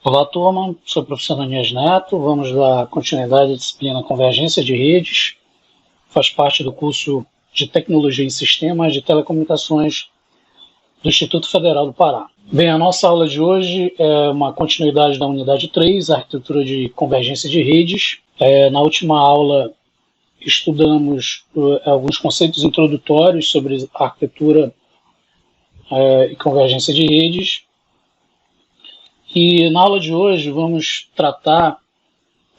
Olá, turma. Sou o professor Anias Neto. Vamos dar continuidade à disciplina Convergência de Redes. Faz parte do curso de Tecnologia em Sistemas de Telecomunicações do Instituto Federal do Pará. Bem, a nossa aula de hoje é uma continuidade da unidade 3, Arquitetura de Convergência de Redes. Na última aula, estudamos alguns conceitos introdutórios sobre arquitetura e convergência de redes. E na aula de hoje vamos tratar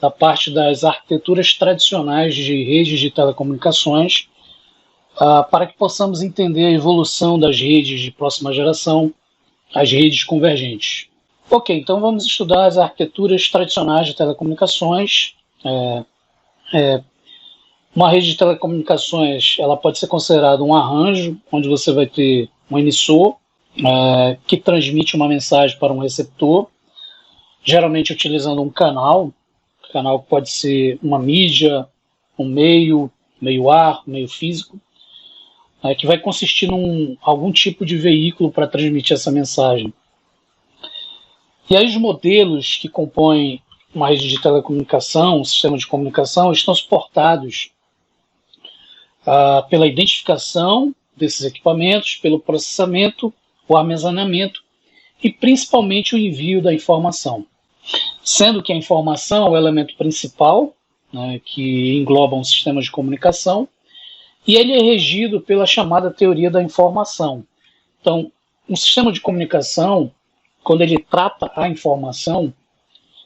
da parte das arquiteturas tradicionais de redes de telecomunicações, para que possamos entender a evolução das redes de próxima geração, as redes convergentes. Ok, então vamos estudar as arquiteturas tradicionais de telecomunicações. Uma rede de telecomunicações ela pode ser considerada um arranjo, onde você vai ter um emissor, que transmite uma mensagem para um receptor, geralmente utilizando um canal. O canal pode ser uma mídia, um meio ar, meio físico, que vai consistir em algum tipo de veículo para transmitir essa mensagem. E aí os modelos que compõem uma rede de telecomunicação, um sistema de comunicação, estão suportados pela identificação desses equipamentos, pelo processamento, o armazenamento e principalmente o envio da informação. Sendo que a informação é o elemento principal, que engloba um sistema de comunicação, e ele é regido pela chamada teoria da informação. Então, um sistema de comunicação, quando ele trata a informação,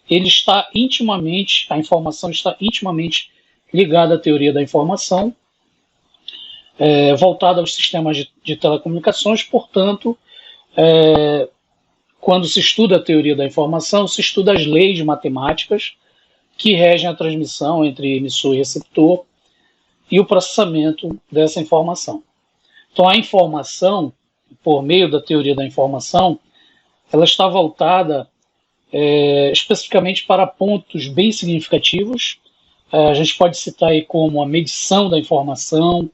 a informação está intimamente ligada à teoria da informação, voltada aos sistemas de telecomunicações. Portanto, quando se estuda a teoria da informação, se estuda as leis matemáticas que regem a transmissão entre emissor e receptor e o processamento dessa informação. Então, a informação, por meio da teoria da informação, ela está voltada especificamente para pontos bem significativos. A gente pode citar aí como a medição da informação,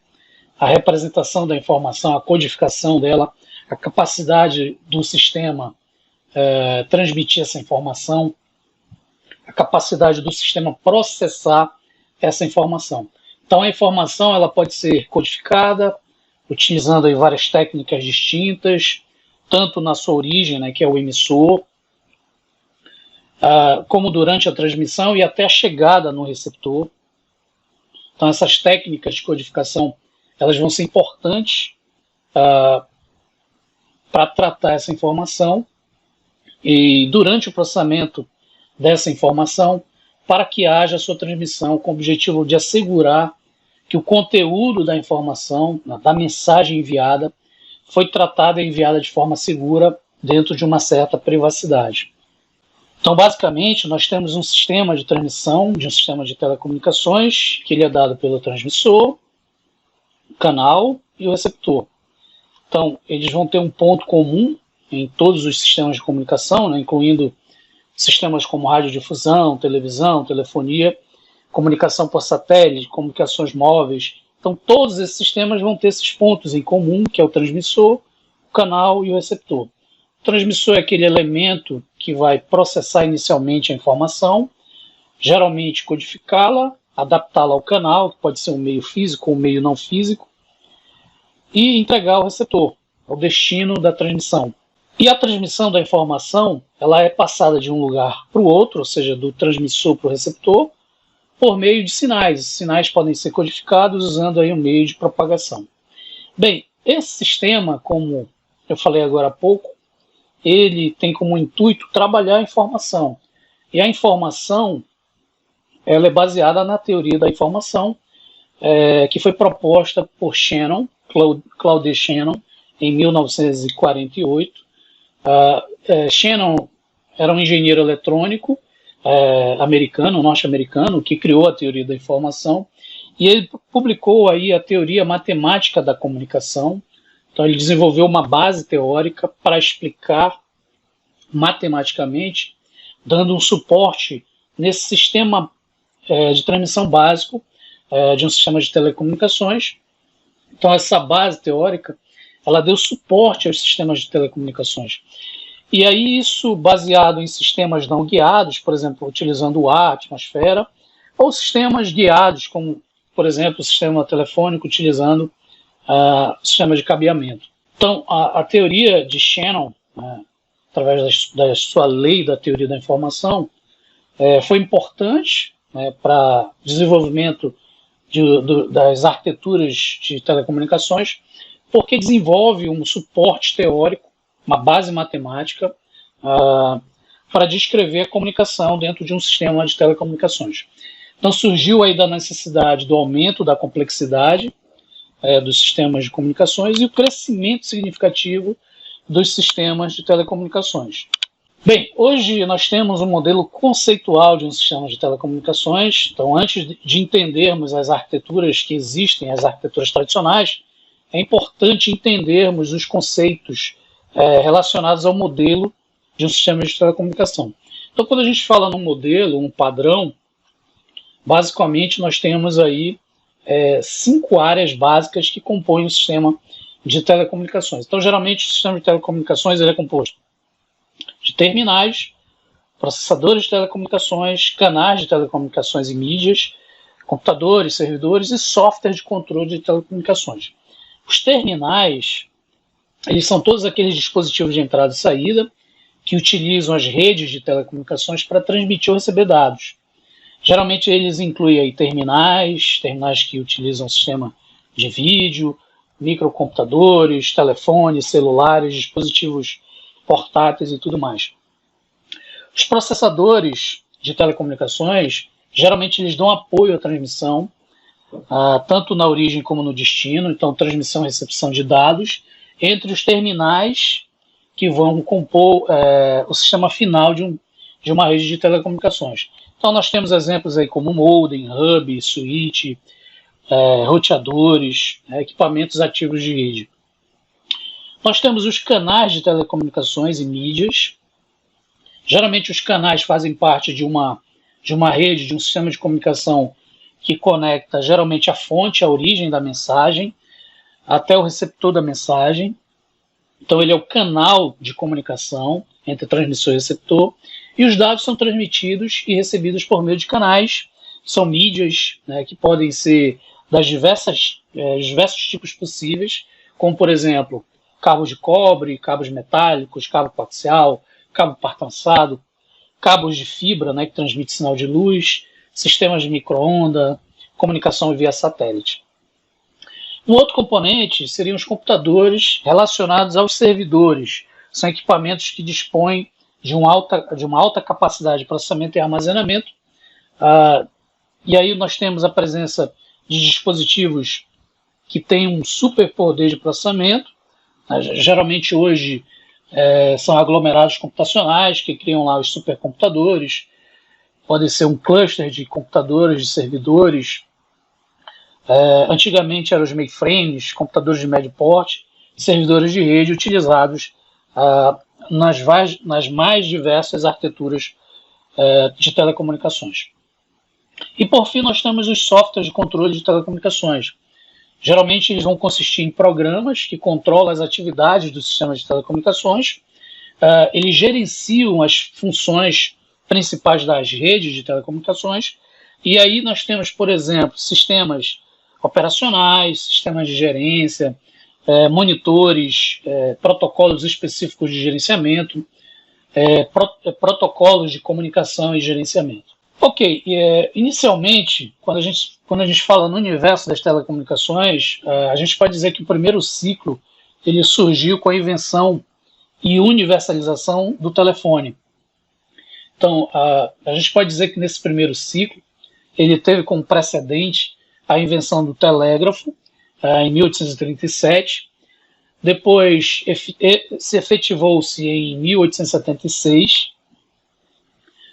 a representação da informação, a codificação dela, a capacidade do sistema transmitir essa informação, a capacidade do sistema processar essa informação. Então a informação ela pode ser codificada, utilizando aí várias técnicas distintas, tanto na sua origem, que é o emissor, como durante a transmissão e até a chegada no receptor. Então essas técnicas de codificação elas vão ser importantes para tratar essa informação e durante o processamento dessa informação, para que haja a sua transmissão com o objetivo de assegurar que o conteúdo da informação, da mensagem enviada, foi tratada e enviada de forma segura dentro de uma certa privacidade. Então, basicamente, nós temos um sistema de transmissão de um sistema de telecomunicações, que ele é dado pelo transmissor, o canal e o receptor. Então, eles vão ter um ponto comum em todos os sistemas de comunicação, incluindo sistemas como radiodifusão, televisão, telefonia, comunicação por satélite, comunicações móveis. Então, todos esses sistemas vão ter esses pontos em comum, que é o transmissor, o canal e o receptor. O transmissor é aquele elemento que vai processar inicialmente a informação, geralmente codificá-la, adaptá-la ao canal, que pode ser um meio físico ou um meio não físico, e entregar ao receptor, ao destino da transmissão. E a transmissão da informação ela é passada de um lugar para o outro, ou seja, do transmissor para o receptor, por meio de sinais. Os sinais podem ser codificados usando aí um meio de propagação. Bem, esse sistema, como eu falei agora há pouco, ele tem como intuito trabalhar a informação. E a informação ela é baseada na teoria da informação, que foi proposta por Shannon, Claude Shannon, em 1948. Shannon era um engenheiro eletrônico norte-americano, que criou a teoria da informação, e ele publicou aí a teoria matemática da comunicação. Então ele desenvolveu uma base teórica para explicar matematicamente, dando um suporte nesse sistema de transmissão básico de um sistema de telecomunicações. Então essa base teórica ela deu suporte aos sistemas de telecomunicações. E aí isso baseado em sistemas não guiados, por exemplo, utilizando o ar, a atmosfera, ou sistemas guiados, como, por exemplo, o sistema telefônico utilizando o sistema de cabeamento. Então, a teoria de Shannon, através da sua lei da teoria da informação, foi importante para o desenvolvimento das arquiteturas de telecomunicações, porque desenvolve um suporte teórico, uma base matemática, para descrever a comunicação dentro de um sistema de telecomunicações. Então surgiu aí da necessidade do aumento da complexidade dos sistemas de comunicações e o crescimento significativo dos sistemas de telecomunicações. Bem, hoje nós temos um modelo conceitual de um sistema de telecomunicações. Então, antes de entendermos as arquiteturas que existem, as arquiteturas tradicionais, é importante entendermos os conceitos relacionados ao modelo de um sistema de telecomunicação. Então, quando a gente fala num modelo, um padrão, basicamente nós temos aí 5 áreas básicas que compõem o sistema de telecomunicações. Então, geralmente, o sistema de telecomunicações ele é composto de terminais, processadores de telecomunicações, canais de telecomunicações e mídias, computadores, servidores e software de controle de telecomunicações. Os terminais, eles são todos aqueles dispositivos de entrada e saída que utilizam as redes de telecomunicações para transmitir ou receber dados. Geralmente eles incluem aí terminais que utilizam o sistema de vídeo, microcomputadores, telefones, celulares, dispositivos portáteis e tudo mais. Os processadores de telecomunicações, geralmente eles dão apoio à transmissão, tanto na origem como no destino, então transmissão e recepção de dados, entre os terminais que vão compor o sistema final de uma rede de telecomunicações. Então nós temos exemplos aí como modem, hub, switch, roteadores, equipamentos ativos de rede. Nós temos os canais de telecomunicações e mídias. Geralmente os canais fazem parte de uma rede, de um sistema de comunicação que conecta geralmente a fonte, a origem da mensagem, até o receptor da mensagem. Então ele é o canal de comunicação entre transmissor e receptor. E os dados são transmitidos e recebidos por meio de canais. São mídias que podem ser das diversos tipos possíveis, como por exemplo, cabos de cobre, cabos metálicos, cabo coaxial, cabo avançado, cabos de fibra, que transmite sinal de luz, sistemas de micro-onda, comunicação via satélite. Um outro componente seriam os computadores relacionados aos servidores. São equipamentos que dispõem de uma alta capacidade de processamento e armazenamento. E aí nós temos a presença de dispositivos que têm um super poder de processamento. Geralmente hoje são aglomerados computacionais que criam lá os supercomputadores. Pode ser um cluster de computadores, de servidores. Antigamente eram os mainframes, computadores de médio porte, servidores de rede utilizados nas mais diversas arquiteturas de telecomunicações. E por fim nós temos os softwares de controle de telecomunicações. Geralmente eles vão consistir em programas que controlam as atividades do sistema de telecomunicações. Eles gerenciam as funções principais das redes de telecomunicações. E aí nós temos, por exemplo, sistemas operacionais, sistemas de gerência, monitores, protocolos específicos de gerenciamento, protocolos de comunicação e gerenciamento. Ok, inicialmente, quando a gente fala no universo das telecomunicações, a gente pode dizer que o primeiro ciclo ele surgiu com a invenção e universalização do telefone. Então, a gente pode dizer que nesse primeiro ciclo, ele teve como precedente a invenção do telégrafo, em 1837. Depois, se efetivou-se em 1876,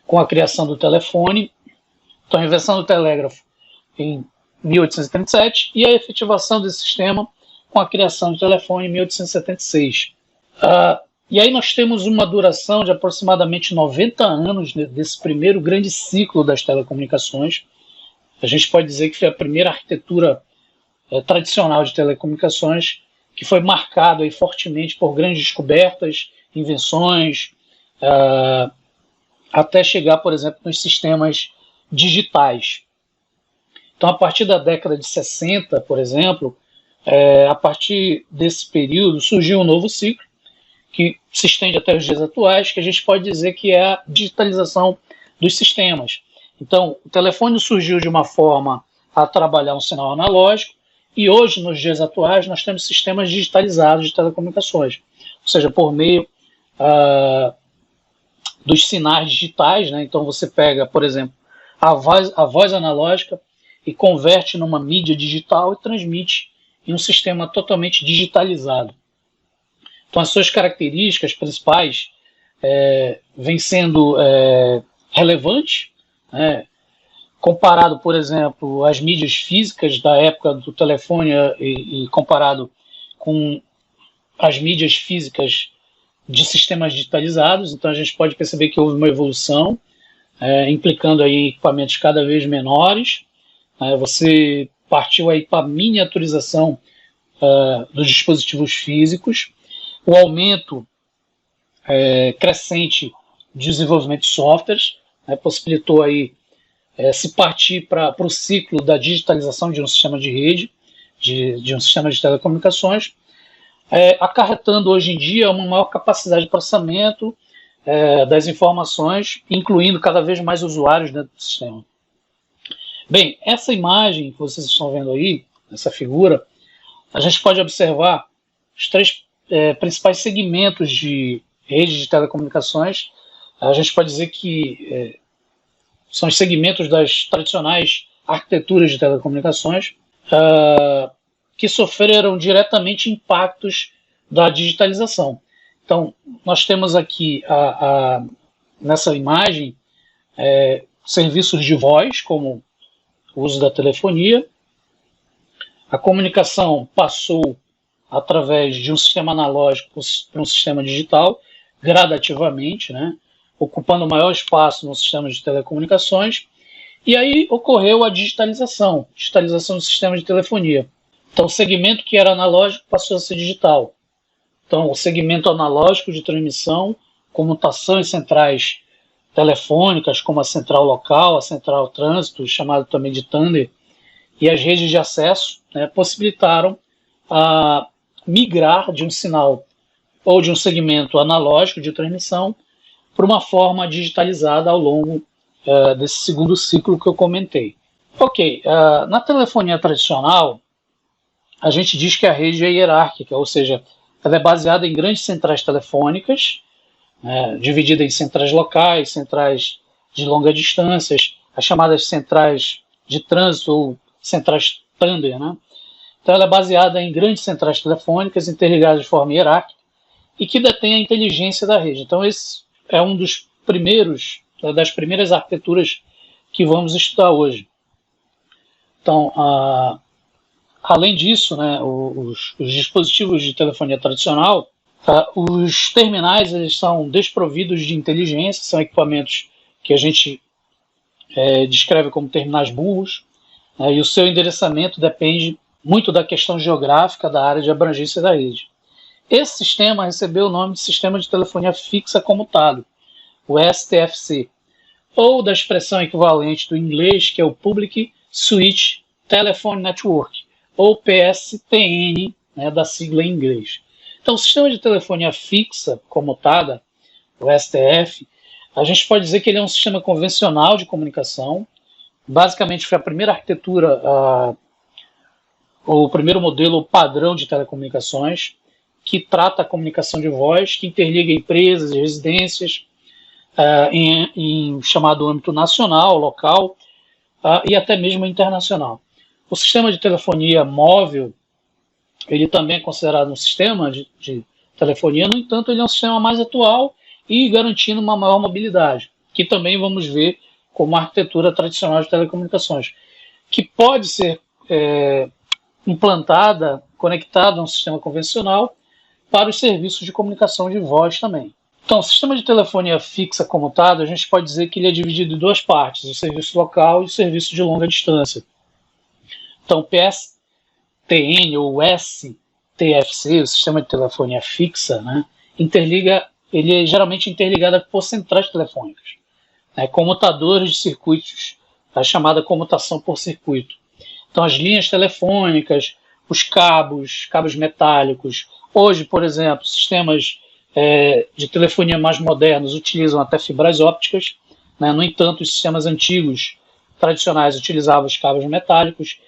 com a criação do telefone. Então, a invenção do telégrafo em 1837 e a efetivação desse sistema com a criação do telefone em 1876. E aí nós temos uma duração de aproximadamente 90 anos desse primeiro grande ciclo das telecomunicações. A gente pode dizer que foi a primeira arquitetura tradicional de telecomunicações que foi marcada aí fortemente por grandes descobertas, invenções, até chegar, por exemplo, nos sistemas digitais. Então, a partir da década de 60, por exemplo, a partir desse período surgiu um novo ciclo, que se estende até os dias atuais, que a gente pode dizer que é a digitalização dos sistemas. Então, o telefone surgiu de uma forma a trabalhar um sinal analógico, e hoje, nos dias atuais, nós temos sistemas digitalizados de telecomunicações, ou seja, por meio dos sinais digitais, né? Então você pega, por exemplo, a voz analógica e converte numa mídia digital e transmite em um sistema totalmente digitalizado. Então as suas características principais vêm sendo relevantes, né? Comparado, por exemplo, às mídias físicas da época do telefone e comparado com as mídias físicas de sistemas digitalizados. Então a gente pode perceber que houve uma evolução, implicando aí equipamentos cada vez menores. Você partiu aí para a miniaturização dos dispositivos físicos, o aumento crescente de desenvolvimento de softwares, possibilitou aí se partir para o ciclo da digitalização de um sistema de rede, de um sistema de telecomunicações, acarretando hoje em dia uma maior capacidade de processamento das informações, incluindo cada vez mais usuários dentro do sistema. Bem, essa imagem que vocês estão vendo aí, essa figura, a gente pode observar os três principais segmentos de redes de telecomunicações. A gente pode dizer que são os segmentos das tradicionais arquiteturas de telecomunicações que sofreram diretamente impactos da digitalização. Então, nós temos aqui nessa imagem serviços de voz, como o uso da telefonia. A comunicação passou através de um sistema analógico para um sistema digital, gradativamente, né, ocupando maior espaço no sistema de telecomunicações. E aí ocorreu a digitalização do sistema de telefonia. Então, o segmento que era analógico passou a ser digital. Então, o segmento analógico de transmissão, comutação em centrais telefônicas, como a central local, a central trânsito, chamado também de Thunder, e as redes de acesso, possibilitaram migrar de um sinal ou de um segmento analógico de transmissão para uma forma digitalizada ao longo desse segundo ciclo que eu comentei. Ok, na telefonia tradicional, a gente diz que a rede é hierárquica, ou seja, ela é baseada em grandes centrais telefônicas, dividida em centrais locais, centrais de longa distância, as chamadas centrais de trânsito ou centrais Thunder, né? Então ela é baseada em grandes centrais telefônicas interligadas de forma hierárquica e que detém a inteligência da rede. Então esse é um dos das primeiras arquiteturas que vamos estudar hoje. Então, além disso, os dispositivos de telefonia tradicional, os terminais eles são desprovidos de inteligência, são equipamentos que a gente descreve como terminais burros, e o seu endereçamento depende muito da questão geográfica da área de abrangência da rede. Esse sistema recebeu o nome de Sistema de Telefonia Fixa Comutado, o STFC, ou da expressão equivalente do inglês, que é o Public Switch Telephone Network, ou PSTN, da sigla em inglês. Então, o Sistema de Telefonia Fixa Comutada, o STF, a gente pode dizer que ele é um sistema convencional de comunicação. Basicamente, foi a primeira arquitetura, o primeiro modelo padrão de telecomunicações, que trata a comunicação de voz, que interliga empresas e residências em chamado âmbito nacional, local e até mesmo internacional. O sistema de telefonia móvel, ele também é considerado um sistema de telefonia, no entanto, ele é um sistema mais atual e garantindo uma maior mobilidade, que também vamos ver como a arquitetura tradicional de telecomunicações, que pode ser implantada, conectada a um sistema convencional para os serviços de comunicação de voz também. Então, o sistema de telefonia fixa comutado, a gente pode dizer que ele é dividido em duas partes, o serviço local e o serviço de longa distância. Então, o PSTN ou STFC, o sistema de telefonia fixa, interliga ele é geralmente interligado por centrais telefônicas, né, comutadores de circuitos, a chamada comutação por circuito. Então, as linhas telefônicas, os cabos metálicos. Hoje, por exemplo, sistemas de telefonia mais modernos utilizam até fibras ópticas, né? No entanto, os sistemas antigos, tradicionais, utilizavam os cabos metálicos,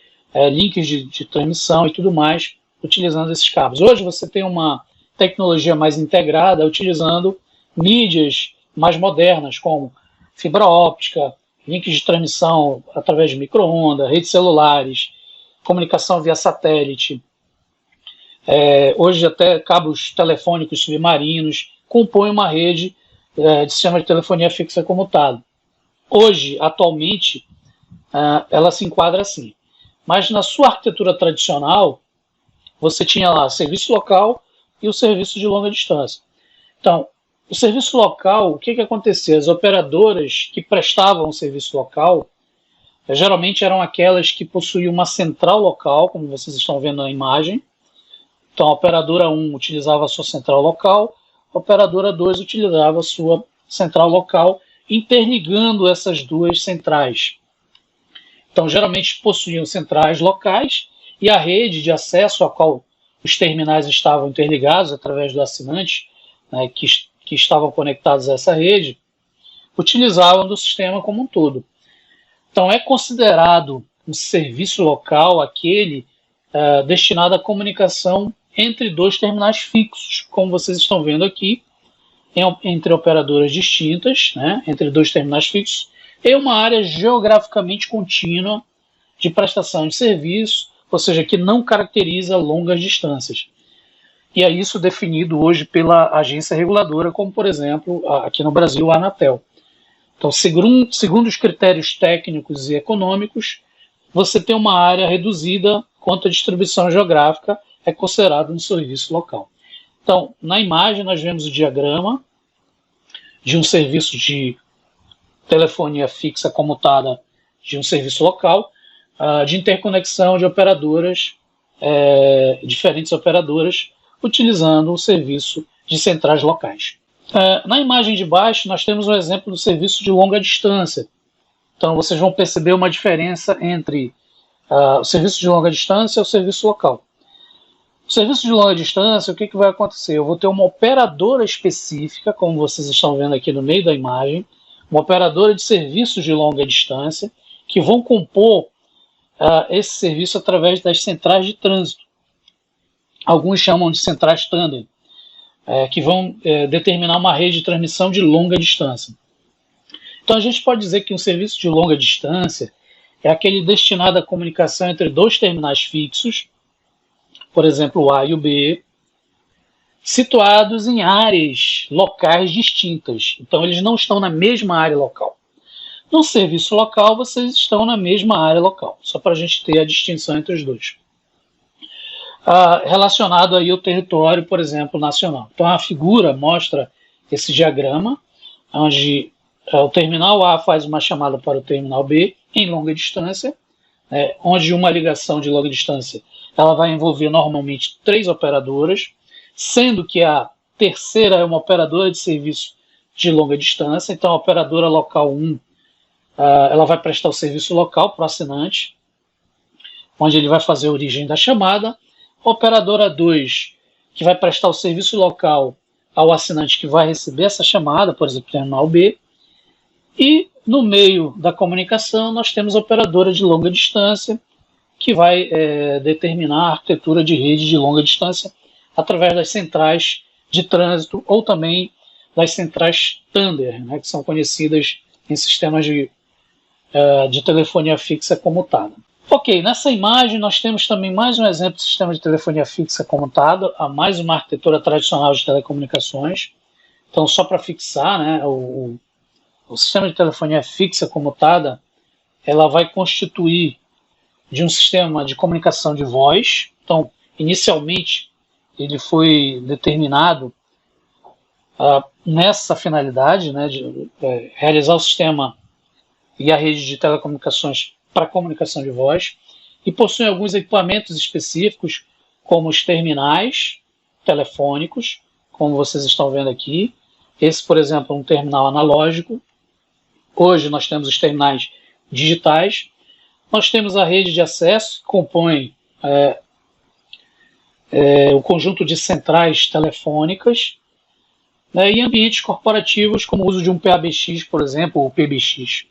links de transmissão e tudo mais, utilizando esses cabos. Hoje você tem uma tecnologia mais integrada, utilizando mídias mais modernas, como fibra óptica, links de transmissão através de micro-ondas, redes celulares, comunicação via satélite. Hoje até cabos telefônicos submarinos compõem uma rede de sistema de telefonia fixa comutada. Hoje, atualmente, ela se enquadra assim. Mas na sua arquitetura tradicional, você tinha lá serviço local e o serviço de longa distância. Então, o serviço local, o que acontecia? As operadoras que prestavam o serviço local, geralmente eram aquelas que possuíam uma central local, como vocês estão vendo na imagem. Então, a operadora 1 utilizava a sua central local, a operadora 2 utilizava a sua central local, interligando essas duas centrais. Então, geralmente possuíam centrais locais e a rede de acesso a qual os terminais estavam interligados através do assinante, né, que estavam conectados a essa rede, utilizavam do sistema como um todo. Então, é considerado um serviço local aquele destinado à comunicação entre dois terminais fixos, como vocês estão vendo aqui, entre operadoras distintas, né, entre dois terminais fixos, e uma área geograficamente contínua de prestação de serviço, ou seja, que não caracteriza longas distâncias. E é isso definido hoje pela agência reguladora, como, por exemplo, aqui no Brasil, a Anatel. Então, segundo os critérios técnicos e econômicos, você tem uma área reduzida quanto à distribuição geográfica é considerado um serviço local. Então, na imagem nós vemos o diagrama de um serviço de telefonia fixa comutada de um serviço local, de interconexão de operadoras, diferentes operadoras, utilizando o serviço de centrais locais. Na imagem de baixo, nós temos um exemplo do serviço de longa distância. Então, vocês vão perceber uma diferença entre o serviço de longa distância e o serviço local. O serviço de longa distância, o que vai acontecer? Eu vou ter uma operadora específica, como vocês estão vendo aqui no meio da imagem, uma operadora de serviços de longa distância, que vão compor esse serviço através das centrais de trânsito. Alguns chamam de centrais tandem, que vão determinar uma rede de transmissão de longa distância. Então a gente pode dizer que um serviço de longa distância é aquele destinado à comunicação entre dois terminais fixos, por exemplo, o A e o B, situados em áreas locais distintas. Então eles não estão na mesma área local. No serviço local, vocês estão na mesma área local, só para a gente ter a distinção entre os dois. Relacionado aí ao território, por exemplo, nacional. Então a figura mostra esse diagrama, onde o terminal A faz uma chamada para o terminal B em longa distância, onde uma ligação de longa distância ela vai envolver normalmente 3 operadoras, sendo que a terceira é uma operadora de serviço de longa distância. Então a operadora local 1 ela vai prestar o serviço local para o assinante, onde ele vai fazer a origem da chamada. A operadora 2, que vai prestar o serviço local ao assinante que vai receber essa chamada, por exemplo, terminal B. E no meio da comunicação nós temos a operadora de longa distância, que vai determinar a arquitetura de rede de longa distância através das centrais de trânsito ou também das centrais Thunder, né, que são conhecidas em sistemas de telefonia fixa comutada. Ok, nessa imagem nós temos também mais um exemplo de sistema de telefonia fixa comutada, mais uma arquitetura tradicional de telecomunicações. Então, só para fixar, né, o sistema de telefonia fixa comutada, ela vai constituir de um sistema de comunicação de voz. Então, inicialmente, ele foi determinado nessa finalidade, né, de realizar o sistema e a rede de telecomunicações para comunicação de voz, e possui alguns equipamentos específicos, como os terminais telefônicos, como vocês estão vendo aqui, Esse, por exemplo, é um terminal analógico. Hoje nós temos os terminais digitais. Nós temos a rede de acesso, que compõe o conjunto de centrais telefônicas, né, e ambientes corporativos, como o uso de um PABX, por exemplo, ou PBX.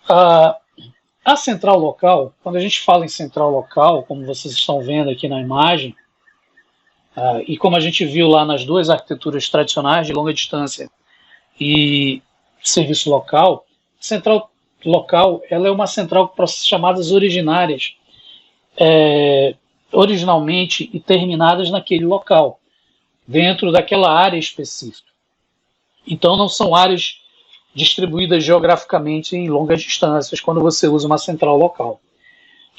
A central local, quando a gente fala em central local, como vocês estão vendo aqui na imagem, e como a gente viu lá nas duas arquiteturas tradicionais de longa distância e serviço local, central local ela é uma central para chamadas originárias, originalmente e terminadas naquele local, dentro daquela área específica. Então não são áreas distribuídas geograficamente em longas distâncias quando você usa uma central local.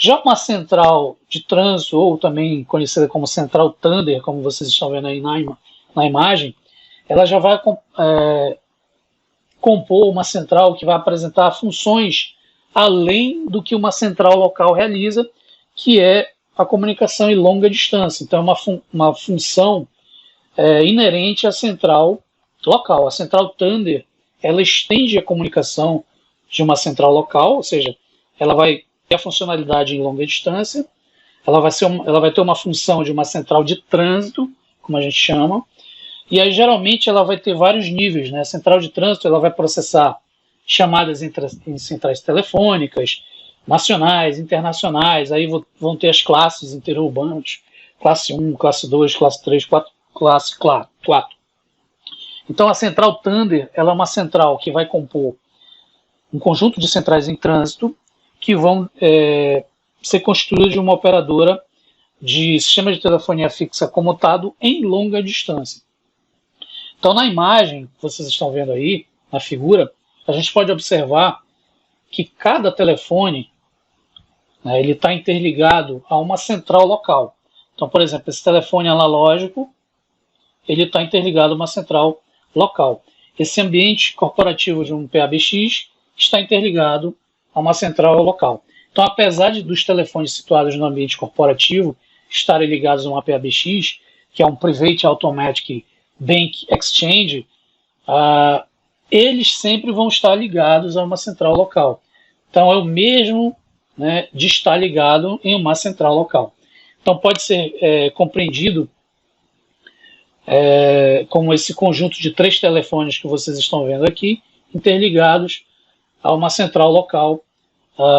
Já uma central de trânsito, ou também conhecida como central Thunder, como vocês estão vendo aí na imagem, ela já vai compor uma central que vai apresentar funções além do que uma central local realiza, que é a comunicação em longa distância. Então é uma função inerente à central local. A central Thunder, ela estende a comunicação de uma central local, ou seja, ela vai ter a funcionalidade em longa distância, ela vai ter uma função de uma central de trânsito, como a gente chama, e aí geralmente ela vai ter vários níveis, né? A central de trânsito ela vai processar chamadas em centrais telefônicas, nacionais, internacionais, aí vão ter as classes interurbanas, classe 1, classe 2, classe 3, classe 4. Então a central Thunder ela é uma central que vai compor um conjunto de centrais em trânsito que vão ser constituídas de uma operadora de sistema de telefonia fixa comutado em longa distância. Então na imagem que vocês estão vendo aí, na figura, a gente pode observar que cada telefone ele está interligado a uma central local. Então, por exemplo, esse telefone analógico ele está interligado a uma central local. Esse ambiente corporativo de um PABX está interligado a uma central local. Então, apesar dos telefones situados no ambiente corporativo estarem ligados a uma PABX, que é um Private Automatic Bank Exchange, eles sempre vão estar ligados a uma central local. Então, é o mesmo, né, de estar ligado em uma central local. Então, pode ser compreendido como esse conjunto de 3 telefones que vocês estão vendo aqui, interligados a uma central local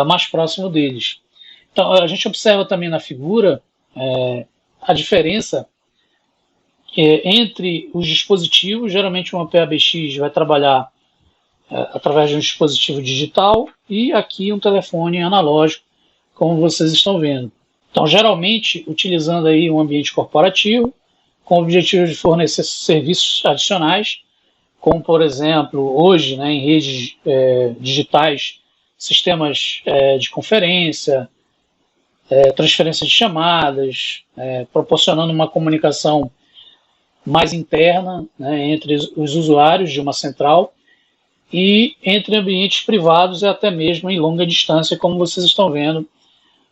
mais próximo deles. Então, a gente observa também na figura a diferença entre os dispositivos. Geralmente uma PABX vai trabalhar através de um dispositivo digital e aqui um telefone analógico, como vocês estão vendo. Então, geralmente, utilizando aí um ambiente corporativo, com o objetivo de fornecer serviços adicionais, como, por exemplo, hoje, né, em redes digitais, sistemas de conferência, transferência de chamadas, proporcionando uma comunicação mais interna, né, entre os usuários de uma central e entre ambientes privados e até mesmo em longa distância, como vocês estão vendo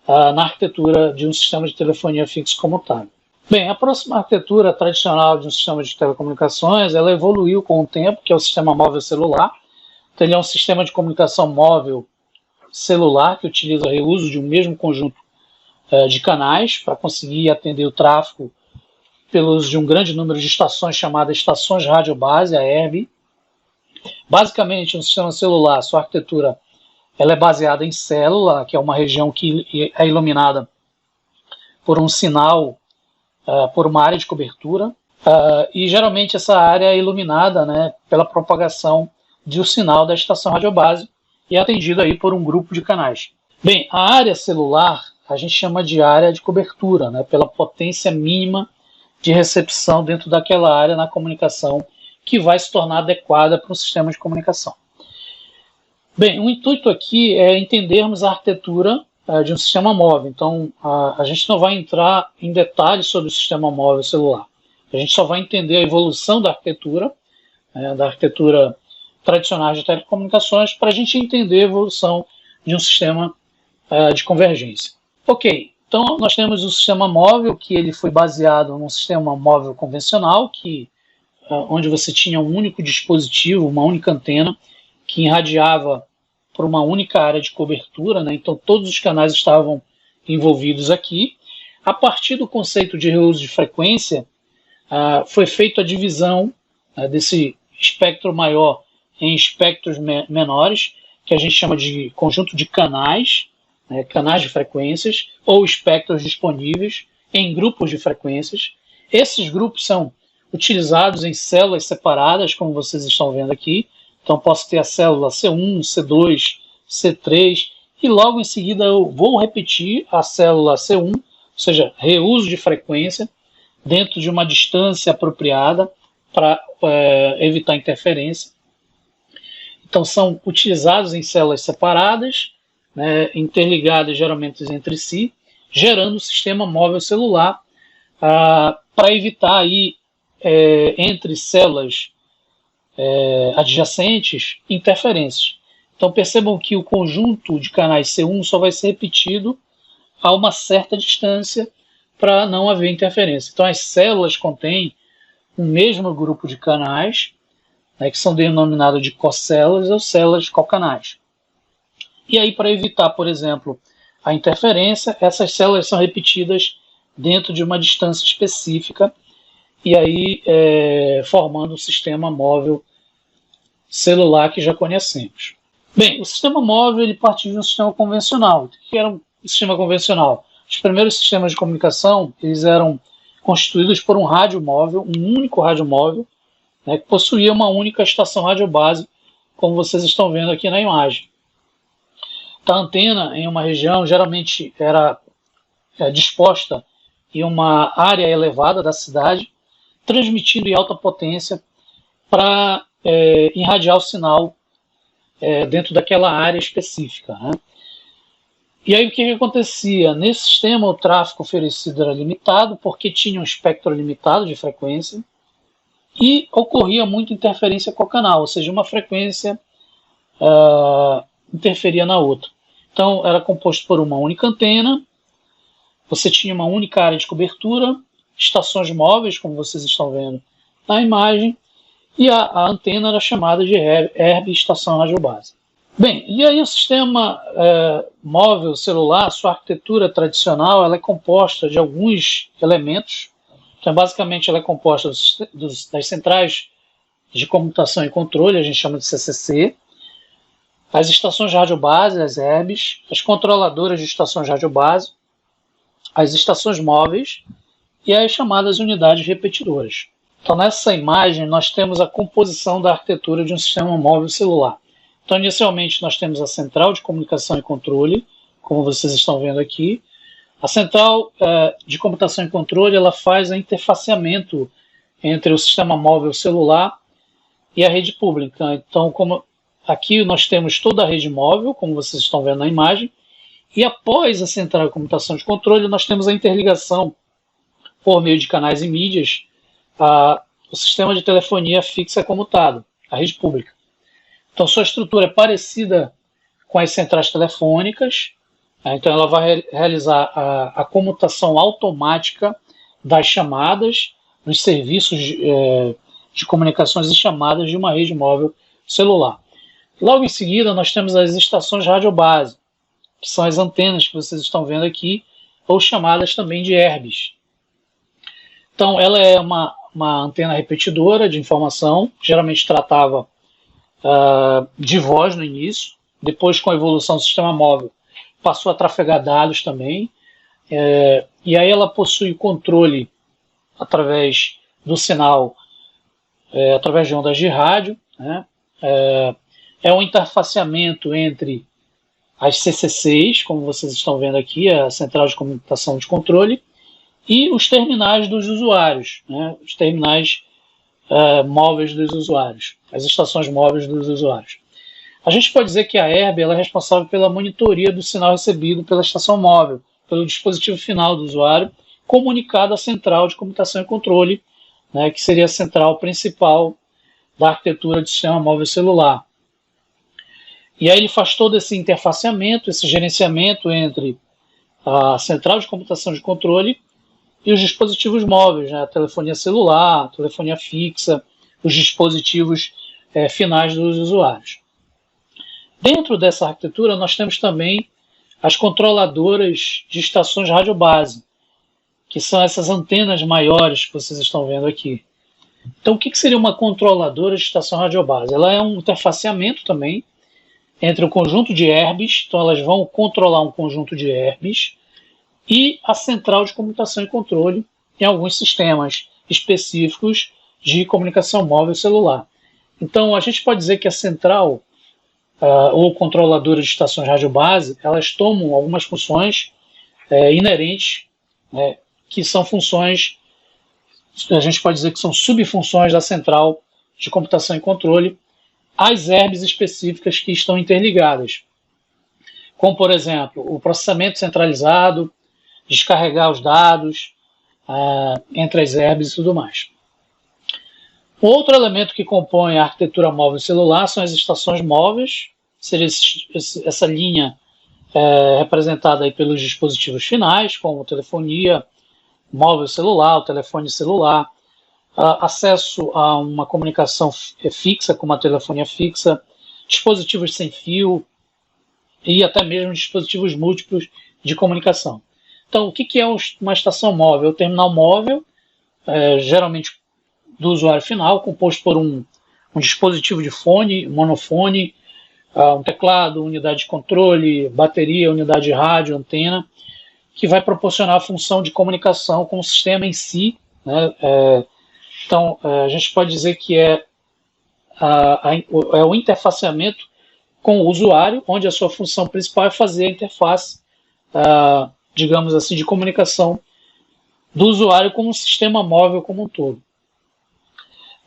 na arquitetura de um sistema de telefonia fixa comutável. Bem, a próxima arquitetura tradicional de um sistema de telecomunicações, ela evoluiu com o tempo, que é o sistema móvel celular. Então, ele é um sistema de comunicação móvel celular que utiliza o reuso de um mesmo conjunto de canais para conseguir atender o tráfego pelo uso de um grande número de estações chamadas estações rádio-base, a ERB. Basicamente, um sistema celular, sua arquitetura ela é baseada em célula, que é uma região que é iluminada por um sinal, por uma área de cobertura, e geralmente essa área é iluminada, né, pela propagação do sinal da estação radiobase e é atendida aí por um grupo de canais. Bem, a área celular a gente chama de área de cobertura, né, pela potência mínima de recepção dentro daquela área na comunicação que vai se tornar adequada para um sistema de comunicação. Bem, o intuito aqui é entendermos a arquitetura de um sistema móvel. Então, a gente não vai entrar em detalhes sobre o sistema móvel celular. A gente só vai entender a evolução da arquitetura tradicional de telecomunicações, para a gente entender a evolução de um sistema de convergência. Ok, então nós temos o sistema móvel, que ele foi baseado num sistema móvel convencional, que onde você tinha um único dispositivo, uma única antena, que irradiava por uma única área de cobertura, né? Então todos os canais estavam envolvidos aqui. A partir do conceito de reuso de frequência, foi feita a divisão desse espectro maior em espectros menores, que a gente chama de conjunto de canais, né, canais de frequências, ou espectros disponíveis em grupos de frequências. Esses grupos são utilizados em células separadas, como vocês estão vendo aqui. Então posso ter a célula C1, C2, C3, e logo em seguida eu vou repetir a célula C1, ou seja, reuso de frequência, dentro de uma distância apropriada para evitar interferência. Então são utilizados em células separadas, né, interligadas geralmente entre si, gerando o sistema móvel celular para evitar aí, entre células adjacentes interferências. Então percebam que o conjunto de canais C1 só vai ser repetido a uma certa distância para não haver interferência. Então as células contêm um mesmo grupo de canais, né, que são denominados de cocélulas ou células cocanais. E aí, para evitar, por exemplo, a interferência, essas células são repetidas dentro de uma distância específica, e aí formando o sistema móvel celular que já conhecemos. Bem, o sistema móvel ele parte de um sistema convencional. O que era um sistema convencional? Os primeiros sistemas de comunicação eles eram constituídos por um rádio móvel, um único rádio móvel, né, que possuía uma única estação radiobase, como vocês estão vendo aqui na imagem. A antena em uma região geralmente era disposta em uma área elevada da cidade, transmitindo em alta potência para irradiar o sinal dentro daquela área específica, né? E aí o que acontecia? Nesse sistema o tráfego oferecido era limitado porque tinha um espectro limitado de frequência e ocorria muita interferência cocanal, ou seja, uma frequência interferia na outra. Então era composto por uma única antena, você tinha uma única área de cobertura, estações móveis, como vocês estão vendo na imagem, e a antena era chamada de ERB, estação radiobase. Bem, e aí o sistema móvel celular, sua arquitetura tradicional, ela é composta de alguns elementos. Então, basicamente, ela é composta das centrais de comutação e controle, a gente chama de CCC, as estações de radiobase, as ERBs, as controladoras de estações de radiobase, as estações móveis e as chamadas unidades repetidoras. Então, nessa imagem, nós temos a composição da arquitetura de um sistema móvel celular. Então, inicialmente, nós temos a central de comunicação e controle, como vocês estão vendo aqui. A central de computação e controle ela faz o interfaceamento entre o sistema móvel celular e a rede pública. Então, como aqui nós temos toda a rede móvel, como vocês estão vendo na imagem, e após a central de computação de controle, nós temos a interligação por meio de canais e mídias, o sistema de telefonia fixa comutado, a rede pública. Então, sua estrutura é parecida com as centrais telefônicas. Então, ela vai realizar a comutação automática das chamadas nos serviços de comunicações e chamadas de uma rede móvel celular. Logo em seguida, nós temos as estações radiobase, que são as antenas que vocês estão vendo aqui, ou chamadas também de ERBs. Então, ela é uma antena repetidora de informação, geralmente tratava de voz no início, depois com a evolução do sistema móvel passou a trafegar dados também, e aí ela possui controle através do sinal, através de ondas de rádio, né? É um interfaceamento entre as CCCs, como vocês estão vendo aqui, a central de computação de controle, e os terminais dos usuários, né? Os terminais móveis dos usuários, as estações móveis dos usuários. A gente pode dizer que a ERB ela é responsável pela monitoria do sinal recebido pela estação móvel, pelo dispositivo final do usuário, comunicado à central de computação e controle, né, que seria a central principal da arquitetura do sistema móvel celular. E aí ele faz todo esse interfaceamento, esse gerenciamento entre a central de computação de controle e os dispositivos móveis, né, a telefonia celular, a telefonia fixa, os dispositivos finais dos usuários. Dentro dessa arquitetura, nós temos também as controladoras de estações radiobase, que são essas antenas maiores que vocês estão vendo aqui. Então, o que seria uma controladora de estação radiobase? Ela é um interfaceamento também entre o conjunto de herbes, então elas vão controlar um conjunto de herbes, e a central de comutação e controle em alguns sistemas específicos de comunicação móvel e celular. Então, a gente pode dizer que a central ou controladora de estações radiobase, elas tomam algumas funções inerentes, que são funções, a gente pode dizer que são subfunções da central de computação e controle, às herbes específicas que estão interligadas. Como, por exemplo, o processamento centralizado, descarregar os dados entre as herbes e tudo mais. Outro elemento que compõe a arquitetura móvel celular são as estações móveis, seria essa linha representada aí pelos dispositivos finais, como telefonia móvel celular, o telefone celular, acesso a uma comunicação fixa, como a telefonia fixa, dispositivos sem fio e até mesmo dispositivos múltiplos de comunicação. Então, o que é uma estação móvel? O terminal móvel, geralmente do usuário final, composto por um dispositivo de fone, monofone, um teclado, unidade de controle, bateria, unidade de rádio, antena, que vai proporcionar a função de comunicação com o sistema em si, né? Então, a gente pode dizer que é o interfaceamento com o usuário, onde a sua função principal é fazer a interface, digamos assim, de comunicação do usuário com o sistema móvel como um todo.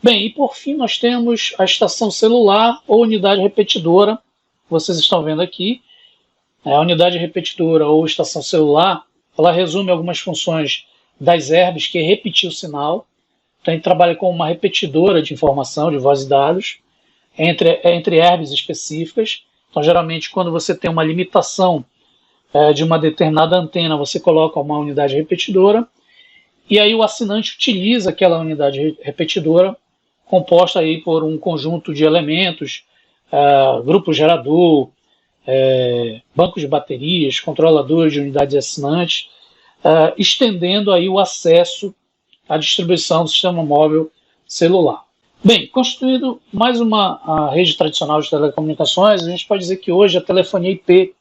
Bem, e por fim nós temos a estação celular ou unidade repetidora, vocês estão vendo aqui. A unidade repetidora ou estação celular, ela resume algumas funções das herbes, que é repetir o sinal. Então a gente trabalha com uma repetidora de informação, de voz e dados, entre herbes específicas. Então geralmente quando você tem uma limitação de uma determinada antena, você coloca uma unidade repetidora, e aí o assinante utiliza aquela unidade repetidora, composta aí por um conjunto de elementos, grupo gerador, banco de baterias, controladores de unidades assinantes, estendendo aí o acesso à distribuição do sistema móvel celular. Bem, constituído mais uma rede tradicional de telecomunicações, a gente pode dizer que hoje a telefonia IP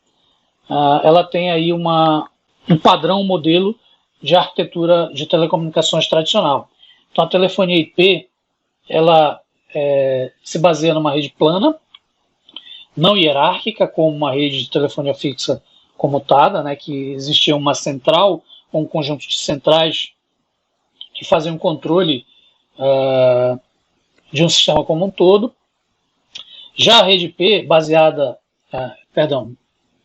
ela tem aí um padrão, um modelo de arquitetura de telecomunicações tradicional. Então a telefonia IP ela se baseia numa rede plana, não hierárquica, como uma rede de telefonia fixa comutada, né, que existia uma central ou um conjunto de centrais que faziam controle de um sistema como um todo. Já a rede IP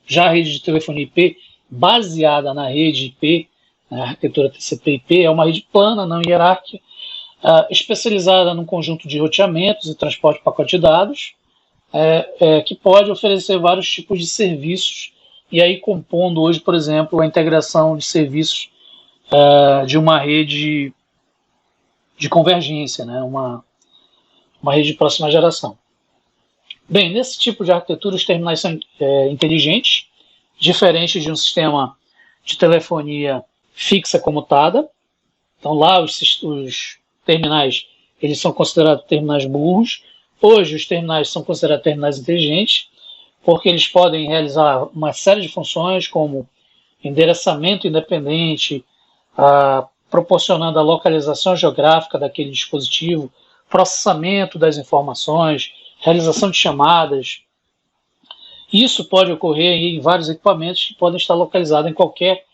já a rede de telefonia IP baseada na rede IP, a arquitetura TCP/IP, é uma rede plana, não hierárquica, especializada num conjunto de roteamentos e transporte de pacote de dados, que pode oferecer vários tipos de serviços, e aí compondo hoje, por exemplo, a integração de serviços de uma rede de convergência, né? uma rede de próxima geração. Bem, nesse tipo de arquitetura, os terminais são inteligentes, diferentes de um sistema de telefonia fixa comutada. Então lá os terminais eles são considerados terminais burros. Hoje os terminais são considerados terminais inteligentes, porque eles podem realizar uma série de funções, como endereçamento independente, proporcionando a localização geográfica daquele dispositivo, processamento das informações, realização de chamadas. Isso pode ocorrer em vários equipamentos que podem estar localizados em qualquer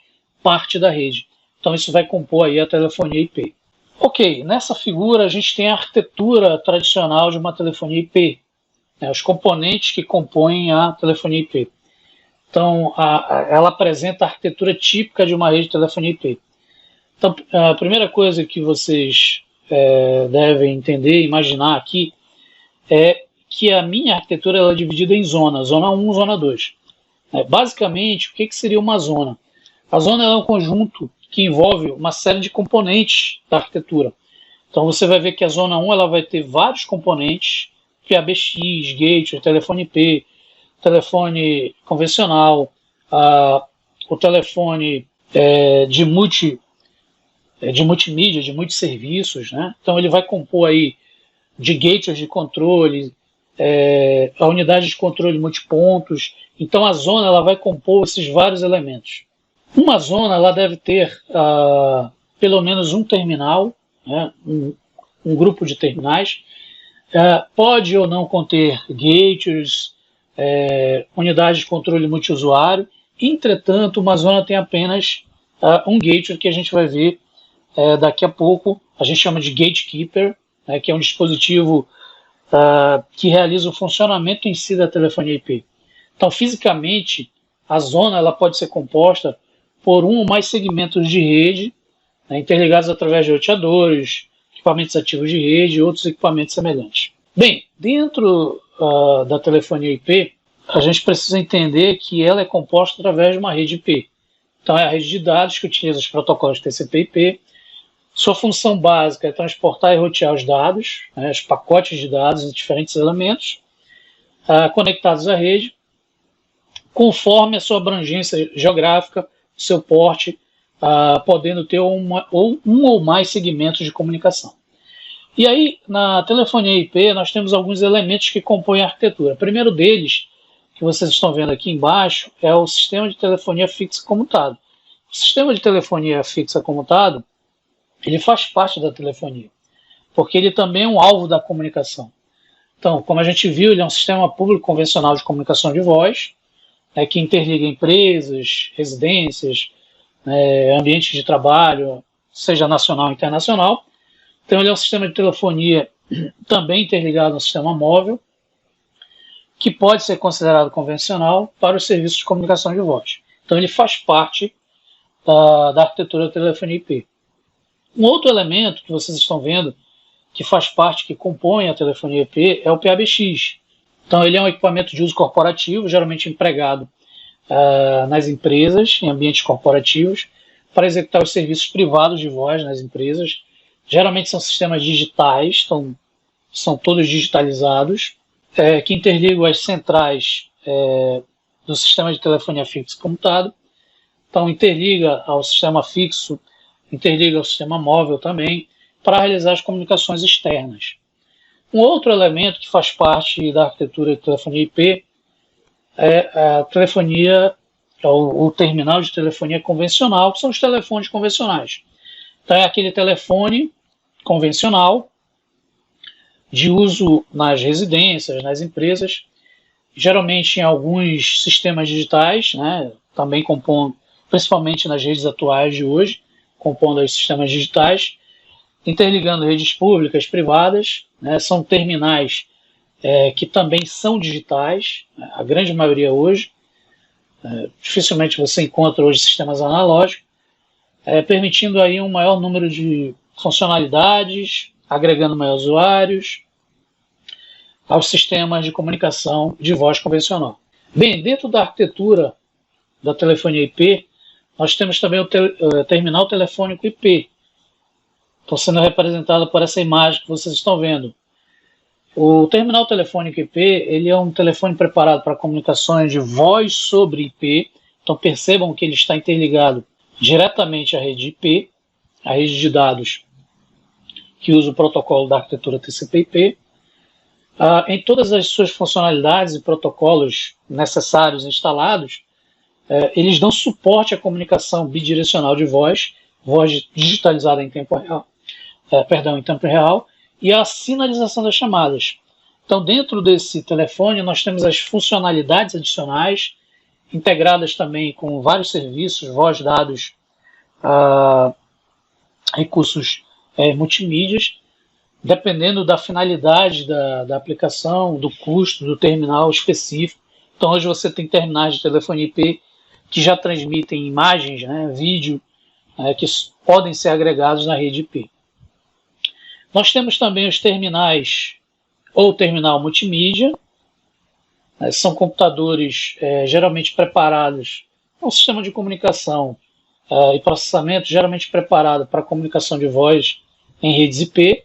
parte da rede. Então isso vai compor aí a telefonia IP. Ok, nessa figura a gente tem a arquitetura tradicional de uma telefonia IP, os componentes que compõem a telefonia IP. Então ela apresenta a arquitetura típica de uma rede de telefonia IP. Então a primeira coisa que vocês devem entender, imaginar aqui, é que a minha arquitetura ela é dividida em zonas, zona 1 e zona 2. Basicamente, o que seria uma zona? A zona é um conjunto que envolve uma série de componentes da arquitetura. Então você vai ver que a zona 1 ela vai ter vários componentes, PABX, gateway, telefone IP, telefone convencional, o telefone de multimídia, de multisserviços, né? Então ele vai compor aí de gateways de controle, a unidade de controle multipontos. Então a zona ela vai compor esses vários elementos. Uma zona ela deve ter pelo menos um terminal, né? um grupo de terminais. Pode ou não conter gateways, unidades de controle multiusuário. Entretanto, uma zona tem apenas um gateway que a gente vai ver daqui a pouco. A gente chama de gatekeeper, né, que é um dispositivo que realiza o funcionamento em si da telefonia IP. Então, fisicamente, a zona ela pode ser composta por um ou mais segmentos de rede, né, interligados através de roteadores, equipamentos ativos de rede e outros equipamentos semelhantes. Bem, dentro da telefonia IP, a gente precisa entender que ela é composta através de uma rede IP. Então, é a rede de dados que utiliza os protocolos TCP/IP. Sua função básica é transportar e rotear os dados, né, os pacotes de dados em diferentes elementos conectados à rede, conforme a sua abrangência geográfica, seu porte, podendo ter um ou mais segmentos de comunicação. E aí, na telefonia IP, nós temos alguns elementos que compõem a arquitetura. O primeiro deles, que vocês estão vendo aqui embaixo, é o sistema de telefonia fixa comutado. O sistema de telefonia fixa comutado, ele faz parte da telefonia, porque ele também é um alvo da comunicação. Então, como a gente viu, ele é um sistema público convencional de comunicação de voz, que interliga empresas, residências, ambientes de trabalho, seja nacional ou internacional. Então, ele é um sistema de telefonia também interligado ao sistema móvel, que pode ser considerado convencional para os serviços de comunicação de voz. Então, ele faz parte da arquitetura da telefonia IP. Um outro elemento que vocês estão vendo, que faz parte, que compõe a telefonia IP, é o PABX. Então, ele é um equipamento de uso corporativo, geralmente empregado nas empresas, em ambientes corporativos, para executar os serviços privados de voz nas empresas. Geralmente são sistemas digitais, então são todos digitalizados, que interligam as centrais do sistema de telefonia fixa comutado. Então, interliga ao sistema fixo, interliga ao sistema móvel também, para realizar as comunicações externas. Um outro elemento que faz parte da arquitetura de telefonia IP é a telefonia, o terminal de telefonia convencional, que são os telefones convencionais. Então, é aquele telefone convencional de uso nas residências, nas empresas, geralmente em alguns sistemas digitais, né, também compondo, principalmente nas redes atuais de hoje, compondo os sistemas digitais, interligando redes públicas, privadas, né, são terminais que também são digitais, a grande maioria hoje. Dificilmente você encontra hoje sistemas analógicos, permitindo aí um maior número de funcionalidades, agregando mais usuários aos sistemas de comunicação de voz convencional. Bem, dentro da arquitetura da telefonia IP, nós temos também o terminal telefônico IP. Estão sendo representado por essa imagem que vocês estão vendo. O terminal telefônico IP, ele é um telefone preparado para comunicações de voz sobre IP. Então percebam que ele está interligado diretamente à rede IP, a rede de dados que usa o protocolo da arquitetura TCP/IP. Em todas as suas funcionalidades e protocolos necessários instalados, eles dão suporte à comunicação bidirecional de voz digitalizada em tempo real, em tempo real, e a sinalização das chamadas. Então, dentro desse telefone, nós temos as funcionalidades adicionais, integradas também com vários serviços, voz, dados, recursos multimídias, dependendo da finalidade da aplicação, do custo, do terminal específico. Então, hoje você tem terminais de telefonia IP que já transmitem imagens, vídeo, que podem ser agregados na rede IP. Nós temos também os terminais ou terminal multimídia. São computadores geralmente preparados, um sistema de comunicação e processamento geralmente preparado para comunicação de voz em redes IP.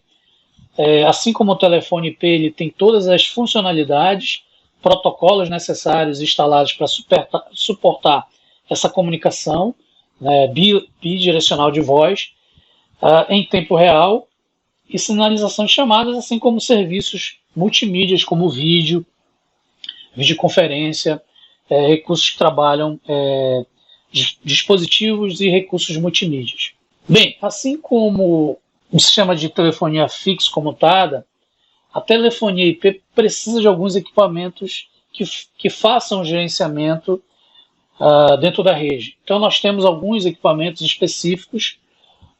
Assim como o telefone IP, ele tem todas as funcionalidades, protocolos necessários instalados para suportar essa comunicação, né, bidirecional de voz, em tempo real, e sinalização de chamadas, assim como serviços multimídias como vídeo, videoconferência, recursos que trabalham dispositivos e recursos multimídias. Bem, assim como o sistema de telefonia fixa comutada, a telefonia IP precisa de alguns equipamentos que façam o gerenciamento dentro da rede. Então nós temos alguns equipamentos específicos,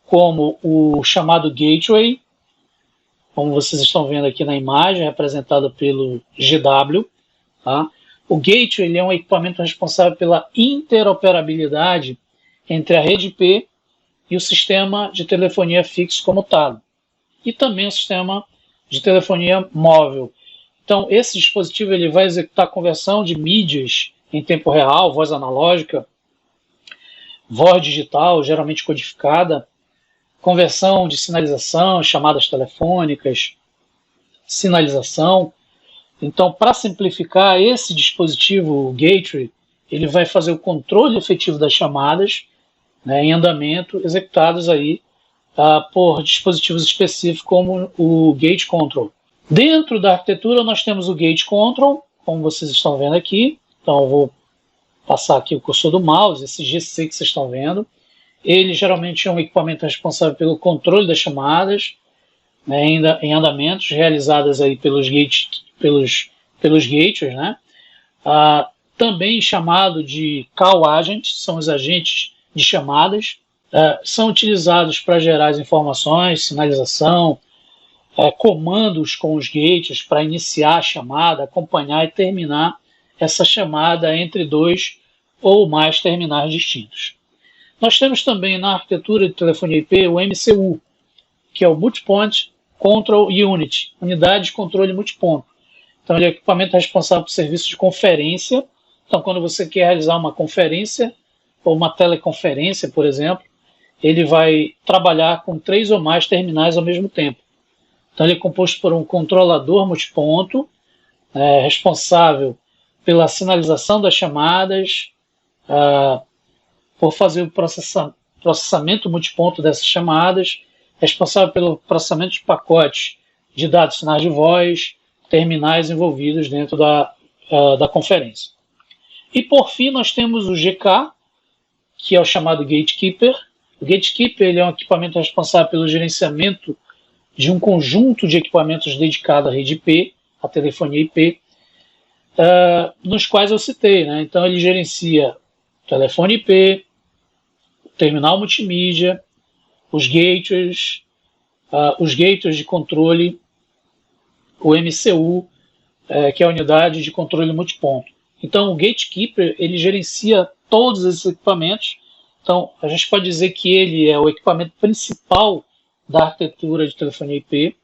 como o chamado gateway, como vocês estão vendo aqui na imagem, representado pelo GW. Tá? O gateway ele é um equipamento responsável pela interoperabilidade entre a rede IP e o sistema de telefonia fixo comutado, e também o sistema de telefonia móvel. Então, esse dispositivo ele vai executar a conversão de mídias em tempo real, voz analógica, voz digital, geralmente codificada, conversão de sinalização, chamadas telefônicas, sinalização. Então, para simplificar, esse dispositivo, o gateway, ele vai fazer o controle efetivo das chamadas, né, em andamento, executados aí por dispositivos específicos como o Gate Control. Dentro da arquitetura nós temos o Gate Control, como vocês estão vendo aqui. Então eu vou passar aqui o cursor do mouse, esse GC que vocês estão vendo. Ele geralmente é um equipamento responsável pelo controle das chamadas, né, em andamentos realizadas aí pelos gateways, né? Também chamado de call agents, são os agentes de chamadas, são utilizados para gerar as informações, sinalização, comandos com os gates para iniciar a chamada, acompanhar e terminar essa chamada entre dois ou mais terminais distintos. Nós temos também na arquitetura de telefonia IP o MCU, que é o Multipoint Control Unit, unidade de controle multiponto. Então ele é o equipamento responsável por serviço de conferência. Então quando você quer realizar uma conferência ou uma teleconferência, por exemplo, ele vai trabalhar com 3 ou mais terminais ao mesmo tempo. Então ele é composto por um controlador multiponto, responsável pela sinalização das chamadas, por fazer o processamento multiponto dessas chamadas, responsável pelo processamento de pacotes de dados, sinais de voz, terminais envolvidos dentro da conferência. E por fim nós temos o GK, que é o chamado Gatekeeper. O Gatekeeper ele é um equipamento responsável pelo gerenciamento de um conjunto de equipamentos dedicado à rede IP, à telefonia IP, nos quais eu citei, né? Então ele gerencia o telefone IP, o terminal multimídia, os gateways de controle, o MCU, que é a unidade de controle multiponto. Então o Gatekeeper ele gerencia todos esses equipamentos. Então a gente pode dizer que ele é o equipamento principal da arquitetura de telefonia IP.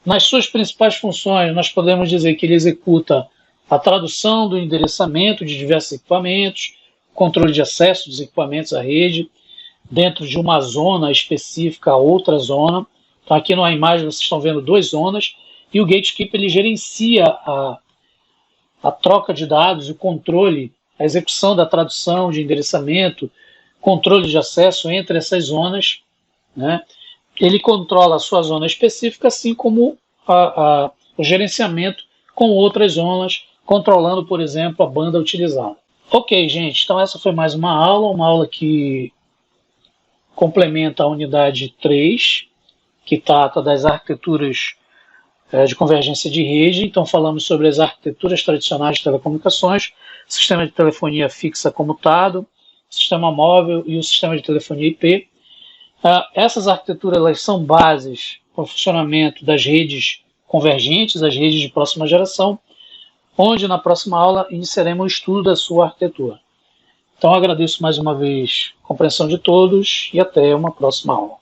Nas suas principais funções, nós podemos dizer que ele executa a tradução do endereçamento de diversos equipamentos, controle de acesso dos equipamentos à rede, dentro de uma zona específica a outra zona. Então aqui na imagem vocês estão vendo 2 zonas, e o Gatekeeper ele gerencia a troca de dados, o controle, a execução da tradução de endereçamento, controle de acesso entre essas zonas, né? Ele controla a sua zona específica, assim como o gerenciamento com outras zonas, controlando, por exemplo, a banda utilizada. Ok, gente, então essa foi mais uma aula que complementa a unidade 3, que trata das arquiteturas de convergência de rede. Então falamos sobre as arquiteturas tradicionais de telecomunicações, sistema de telefonia fixa comutado, sistema móvel e o sistema de telefonia IP. Essas arquiteturas elas são bases para o funcionamento das redes convergentes, as redes de próxima geração, onde na próxima aula iniciaremos o estudo da sua arquitetura. Então agradeço mais uma vez a compreensão de todos e até uma próxima aula.